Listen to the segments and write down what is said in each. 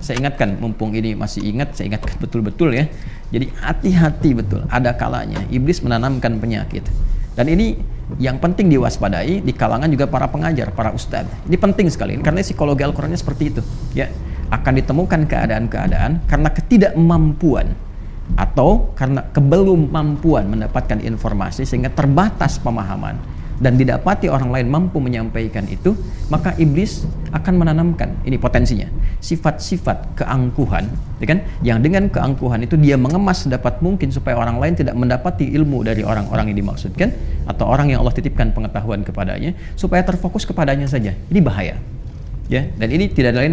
saya ingatkan, mumpung ini masih ingat, saya ingatkan betul-betul ya. Jadi hati-hati betul, ada kalanya iblis menanamkan penyakit. Dan ini yang penting diwaspadai di kalangan juga para pengajar, para ustadz. Ini penting sekali, karena psikologi Al-Qurannya seperti itu. Ya, akan ditemukan keadaan-keadaan karena ketidakmampuan atau karena kebelum mampuan mendapatkan informasi sehingga terbatas pemahaman dan didapati orang lain mampu menyampaikan itu, maka iblis akan menanamkan, ini potensinya, sifat-sifat keangkuhan, ya kan? Yang dengan keangkuhan itu dia mengemas sedapat mungkin supaya orang lain tidak mendapati ilmu dari orang-orang yang dimaksudkan atau orang yang Allah titipkan pengetahuan kepadanya, supaya terfokus kepadanya saja. Ini bahaya. Ya, dan ini tidak lain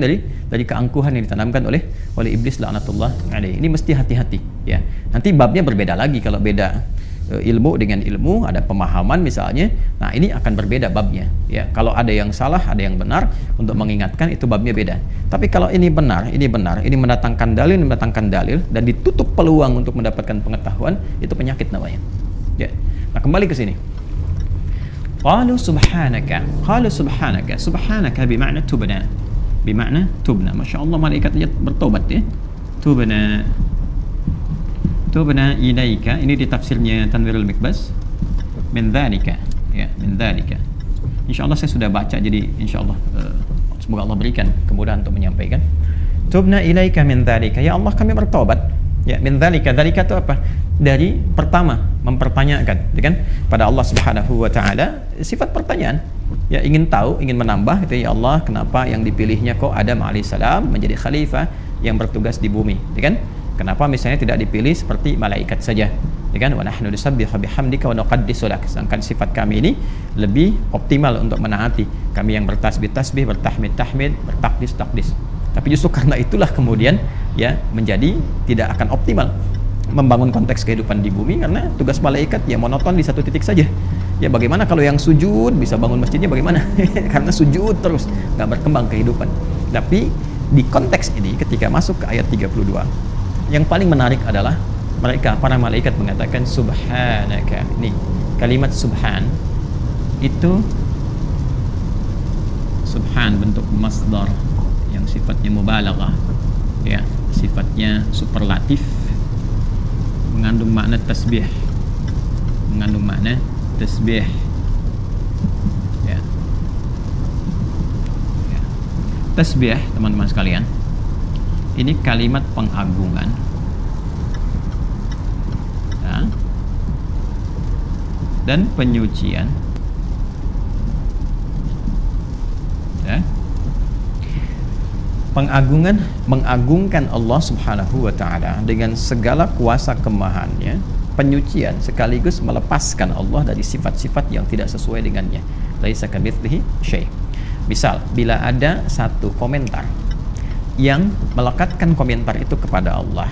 dari keangkuhan yang ditanamkan oleh iblis laknatullah alaihi. Ini mesti hati-hati ya. Nanti babnya berbeda lagi kalau beda ilmu dengan ilmu, ada pemahaman misalnya. Nah, ini akan berbeda babnya ya. Kalau ada yang salah, ada yang benar, untuk mengingatkan itu babnya beda. Tapi kalau ini benar, ini mendatangkan dalil dan ditutup peluang untuk mendapatkan pengetahuan, itu penyakit namanya. Ya. Nah, kembali ke sini. Qalu subhanaka. Subhanaka bermakna tubna. Bermakna tubna. Masya Allah, malaikat bertobat ya. Tubna ilaika, ini di tafsirnya Tanwirul Mikbas, min dzalika ya, min dzalika. Insyaallah saya sudah baca, jadi insyaallah semoga Allah berikan kemudahan untuk menyampaikan. Tubna ilaika min dzalika, ya Allah kami bertobat. Ya, min dzalika, dzalika itu apa? Dari pertama mempertanyakan, ya kan? Pada Allah Subhanahu wa taala, sifat pertanyaan. Ya, ingin tahu, ingin menambah itu, ya Allah, kenapa yang dipilihnya kok Adam alaihissalam menjadi khalifah yang bertugas di bumi, ya kan? Kenapa misalnya tidak dipilih seperti malaikat saja, ya kan? Wa nahnu nusabbihu bihamdika wa nuqaddisu lak. Sedangkan sifat kami ini lebih optimal untuk menaati. Kami yang bertasbih-tasbih, bertahmid-tahmid, bertakdis-takdis. Tapi justru karena itulah kemudian ya menjadi tidak akan optimal membangun konteks kehidupan di bumi, karena tugas malaikat ya monoton di satu titik saja. Ya bagaimana kalau yang sujud bisa bangun masjidnya, bagaimana? Karena sujud terus, nggak berkembang kehidupan. Tapi di konteks ini ketika masuk ke ayat 32, yang paling menarik adalah para malaikat mengatakan subhanaka. Nih, kalimat subhan itu subhan bentuk masdar yang sifatnya mubalaghah, ya, sifatnya superlatif, mengandung makna tasbih, ya. Tasbih, teman-teman sekalian, ini kalimat pengagungan ya, dan penyucian ya. Pengagungan, mengagungkan Allah Subhanahu wa ta'ala dengan segala kuasa kemahannya. Penyucian sekaligus melepaskan Allah dari sifat-sifat yang tidak sesuai dengannya. Laisa kamitslihi syai'. Misal, bila ada satu komentar yang melekatkan komentar itu kepada Allah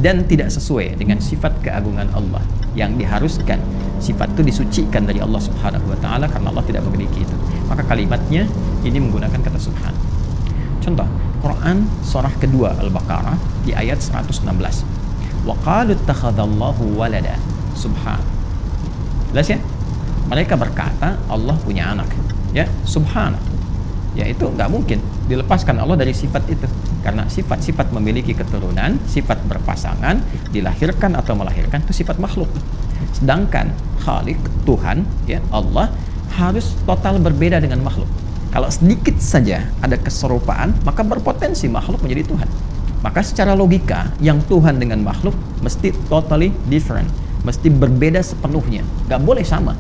dan tidak sesuai dengan sifat keagungan Allah yang diharuskan sifat itu disucikan dari Allah Subhanahu wa ta'ala, karena Allah tidak memiliki itu, maka kalimatnya ini menggunakan kata subhan. Contoh, Quran surah kedua Al-Baqarah di ayat 116. Wa qalu ittakhadallahu walada. Subhan. Jelas ya? Mereka berkata Allah punya anak. Ya, subhan. Ya, itu nggak mungkin dilepaskan Allah dari sifat itu, karena sifat-sifat memiliki keturunan, sifat berpasangan, dilahirkan atau melahirkan, itu sifat makhluk. Sedangkan Khalik, Tuhan, ya Allah, harus total berbeda dengan makhluk. Kalau sedikit saja ada keserupaan, maka berpotensi makhluk menjadi Tuhan. Maka secara logika, yang Tuhan dengan makhluk mesti totally different, mesti berbeda sepenuhnya, nggak boleh sama.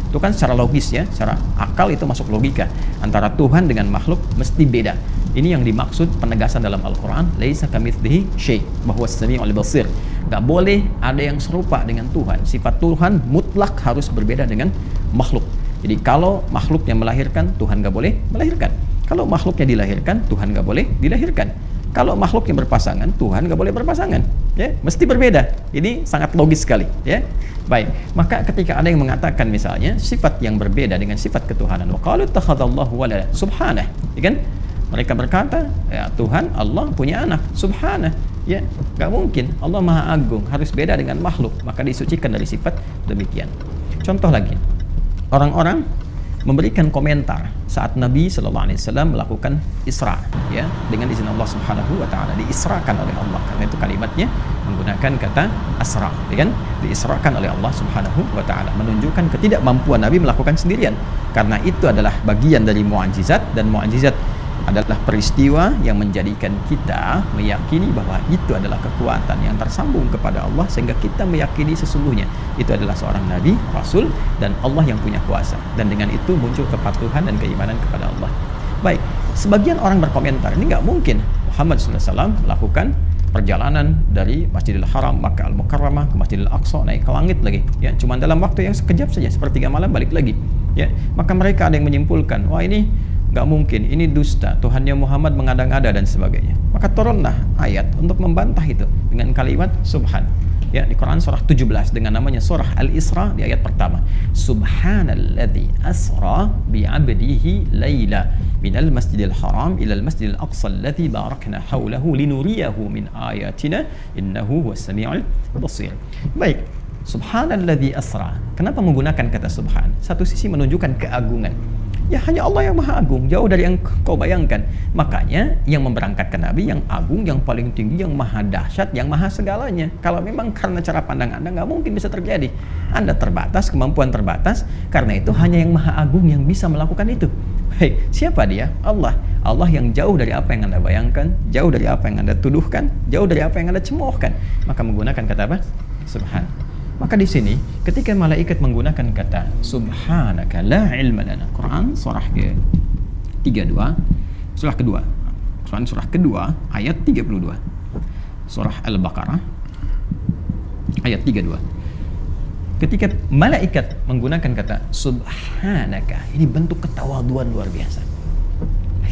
Itu kan secara logis ya, secara akal itu masuk logika. Antara Tuhan dengan makhluk mesti beda. Ini yang dimaksud penegasan dalam Al-Quran, laisa kamitslihi syai', bahwa as-sami'ul basir. Gak boleh ada yang serupa dengan Tuhan. Sifat Tuhan mutlak harus berbeda dengan makhluk. Jadi kalau makhluknya melahirkan, Tuhan gak boleh melahirkan. Kalau makhluknya dilahirkan, Tuhan gak boleh dilahirkan. Kalau makhluknya berpasangan, Tuhan gak boleh berpasangan. Ya, mesti berbeda. Ini sangat logis sekali. Ya. Baik, maka ketika ada yang mengatakan misalnya sifat yang berbeda dengan sifat ketuhanan, wa qalu ittakhadallahu walada, subhanah, ya kan? Mereka berkata, ya Tuhan Allah punya anak, subhanah, ya, nggak mungkin. Allah Maha Agung, harus beda dengan makhluk, maka disucikan dari sifat demikian. Contoh lagi, orang-orang memberikan komentar saat Nabi Shallallahu Alaihi Wasallam melakukan Isra, ya, dengan izin Allah Subhanahu Wa Taala, diisrakan oleh Allah. Karena itu kalimatnya menggunakan kata asra, ya kan? Diisrakan oleh Allah Subhanahu Wa Taala, menunjukkan ketidakmampuan Nabi melakukan sendirian. Karena itu adalah bagian dari mu'jizat, dan mu'jizat adalah peristiwa yang menjadikan kita meyakini bahwa itu adalah kekuatan yang tersambung kepada Allah, sehingga kita meyakini sesungguhnya itu adalah seorang nabi, rasul, dan Allah yang punya kuasa, dan dengan itu muncul kepatuhan dan keimanan kepada Allah. Baik, sebagian orang berkomentar, ini nggak mungkin Muhammad SAW melakukan perjalanan dari Masjidil Haram Makkah Al-Mukarramah ke Masjidil Aqsa, naik ke langit lagi, ya, cuma dalam waktu yang sekejap saja, sepertiga malam balik lagi, ya. Maka mereka ada yang menyimpulkan, wah ini nggak mungkin, ini dusta, Tuhannya Muhammad mengada-ngada dan sebagainya. Maka turunlah ayat untuk membantah itu dengan kalimat subhan, ya, di Quran surah 17 dengan namanya surah Al-Isra, di ayat pertama, subhanalladzi asra bi'abdihi laila minal masjidil haram ilal masjidil aqsa alladzi barakna haulahu linuriyahu min ayatina innahu huwas samiul basir. Baik, subhanalladzi asra, kenapa menggunakan kata subhan? Satu sisi menunjukkan keagungan, ya, hanya Allah yang maha agung, jauh dari yang kau bayangkan. Makanya yang memberangkatkan Nabi yang agung, yang paling tinggi, yang maha dahsyat, yang maha segalanya. Kalau memang karena cara pandang Anda, nggak mungkin bisa terjadi. Anda terbatas, kemampuan terbatas, karena itu hanya yang maha agung yang bisa melakukan itu. Hei, siapa dia? Allah. Allah yang jauh dari apa yang Anda bayangkan, jauh dari apa yang Anda tuduhkan, jauh dari apa yang Anda cemoohkan. Maka menggunakan kata apa? Subhan. Maka di sini ketika malaikat menggunakan kata subhanaka la ilma lana, Quran surah ke-32, surah kedua, Quran surah kedua ayat 32, surah Al-Baqarah ayat 32. Ketika malaikat menggunakan kata subhanaka, ini bentuk ketawaduan luar biasa.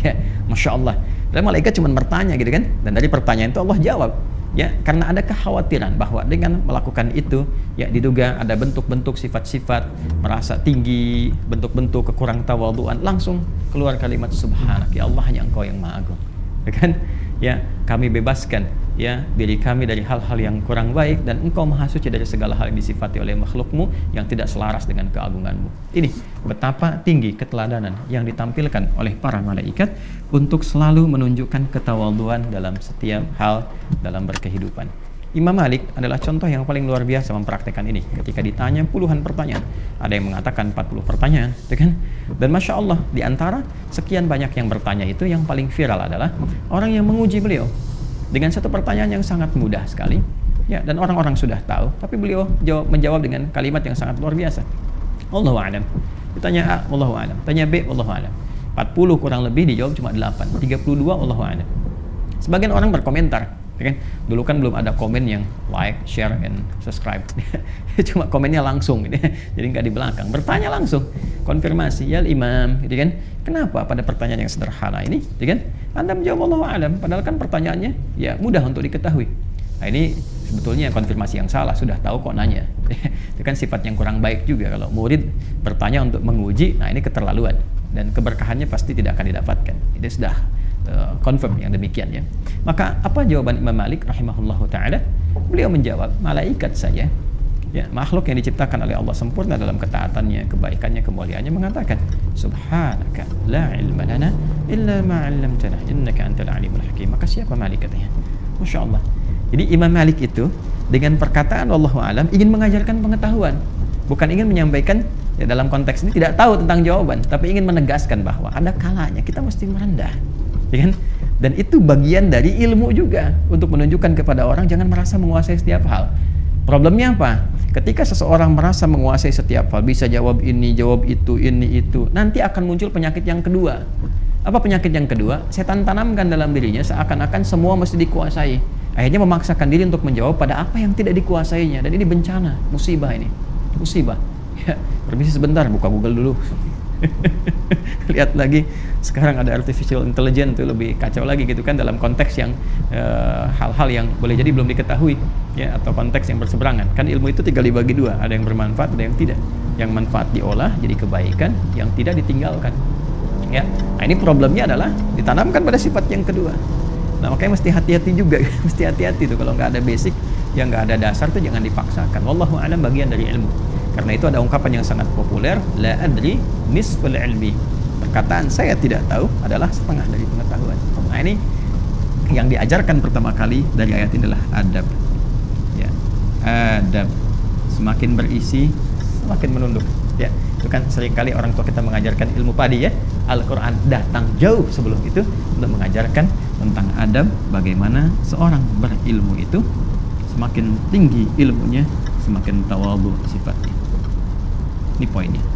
Ya, Masya Allah. Dan malaikat cuma bertanya gitu kan, dan dari pertanyaan itu Allah jawab. Ya, karena ada kekhawatiran bahwa dengan melakukan itu, ya, diduga ada bentuk-bentuk sifat-sifat merasa tinggi, bentuk-bentuk kekurang tawaduan, langsung keluar kalimat subhanak, ya Allah, hanya Engkau yang maha agung, ya kan? Ya, kami bebaskan, ya, diri kami dari hal-hal yang kurang baik, dan Engkau maha suci dari segala hal yang disifati oleh makhlukmu yang tidak selaras dengan keagunganmu. Ini betapa tinggi keteladanan yang ditampilkan oleh para malaikat untuk selalu menunjukkan ketawaduan dalam setiap hal dalam berkehidupan. Imam Malik adalah contoh yang paling luar biasa mempraktekkan ini. Ketika ditanya puluhan pertanyaan, ada yang mengatakan 40 pertanyaan, ya kan? Dan Masya Allah, di antara sekian banyak yang bertanya itu, yang paling viral adalah orang yang menguji beliau dengan satu pertanyaan yang sangat mudah sekali, ya, dan orang-orang sudah tahu, tapi beliau menjawab dengan kalimat yang sangat luar biasa. Allahu a'lam. Ditanya A, Allahu a'lam. Tanya B, Allahu a'lam. 40 kurang lebih dijawab cuma 8, 32 Allahu a'lam. Sebagian orang berkomentar, ya kan? Dulu kan belum ada komen yang like, share, and subscribe. Cuma komennya langsung gitu. Jadi nggak di belakang, bertanya langsung, konfirmasi, ya Imam, gitu kan? Kenapa pada pertanyaan yang sederhana ini, gitu kan, Anda menjawab Allahu a'lam, padahal kan pertanyaannya ya mudah untuk diketahui. Nah, ini sebetulnya konfirmasi yang salah, sudah tahu kok nanya. Itu kan sifat yang kurang baik juga kalau murid bertanya untuk menguji. Nah, ini keterlaluan, dan keberkahannya pasti tidak akan didapatkan. Itu sudah confirm yang demikian, ya. Maka apa jawaban Imam Malik rahimahullahu taala? Beliau menjawab, malaikat saja, ya, makhluk yang diciptakan oleh Allah sempurna dalam ketaatannya, kebaikannya, kemuliaannya, mengatakan subhanaka la ilma lana illa ma 'allamtana innaka antal alimul hakim. Maka siapa malaikatnya? Masya Allah. Jadi Imam Malik itu dengan perkataan Allahu a'lam ingin mengajarkan pengetahuan, bukan ingin menyampaikan, ya, dalam konteks ini tidak tahu tentang jawaban, tapi ingin menegaskan bahwa ada kalanya kita mesti merendah, ya kan? Dan itu bagian dari ilmu juga, untuk menunjukkan kepada orang jangan merasa menguasai setiap hal. Problemnya apa? Ketika seseorang merasa menguasai setiap hal, bisa jawab ini, jawab itu, ini, itu, nanti akan muncul penyakit yang kedua. Apa penyakit yang kedua? Setan tanamkan dalam dirinya seakan-akan semua mesti dikuasai. Akhirnya memaksakan diri untuk menjawab pada apa yang tidak dikuasainya. Dan ini bencana, musibah ini. Musibah. Ya, permisi sebentar, buka Google dulu. Lihat lagi, sekarang ada artificial intelligence, itu lebih kacau lagi gitu kan, dalam konteks yang hal-hal yang boleh jadi belum diketahui, ya, atau konteks yang berseberangan. Kan ilmu itu tinggal dibagi dua, ada yang bermanfaat, ada yang tidak. Yang manfaat diolah jadi kebaikan, yang tidak ditinggalkan. Ya, nah ini problemnya adalah ditanamkan pada sifat yang kedua. Nah, makanya mesti hati-hati juga, mesti hati-hati tuh kalau nggak ada basic, yang nggak ada dasar tuh jangan dipaksakan. Wallahu a'lam, bagian dari ilmu. Karena itu ada ungkapan yang sangat populer, la adri nisful ilmi. Perkataan saya tidak tahu adalah setengah dari pengetahuan. Nah, ini yang diajarkan pertama kali dari ayat ini adalah adab. Ya, adab. Semakin berisi, semakin menunduk. Ya, itu kan seringkali orang tua kita mengajarkan ilmu padi ya. Al-Quran datang jauh sebelum itu untuk mengajarkan tentang adab, bagaimana seorang berilmu itu semakin tinggi ilmunya, semakin tawadhu sifatnya. Ini poinnya.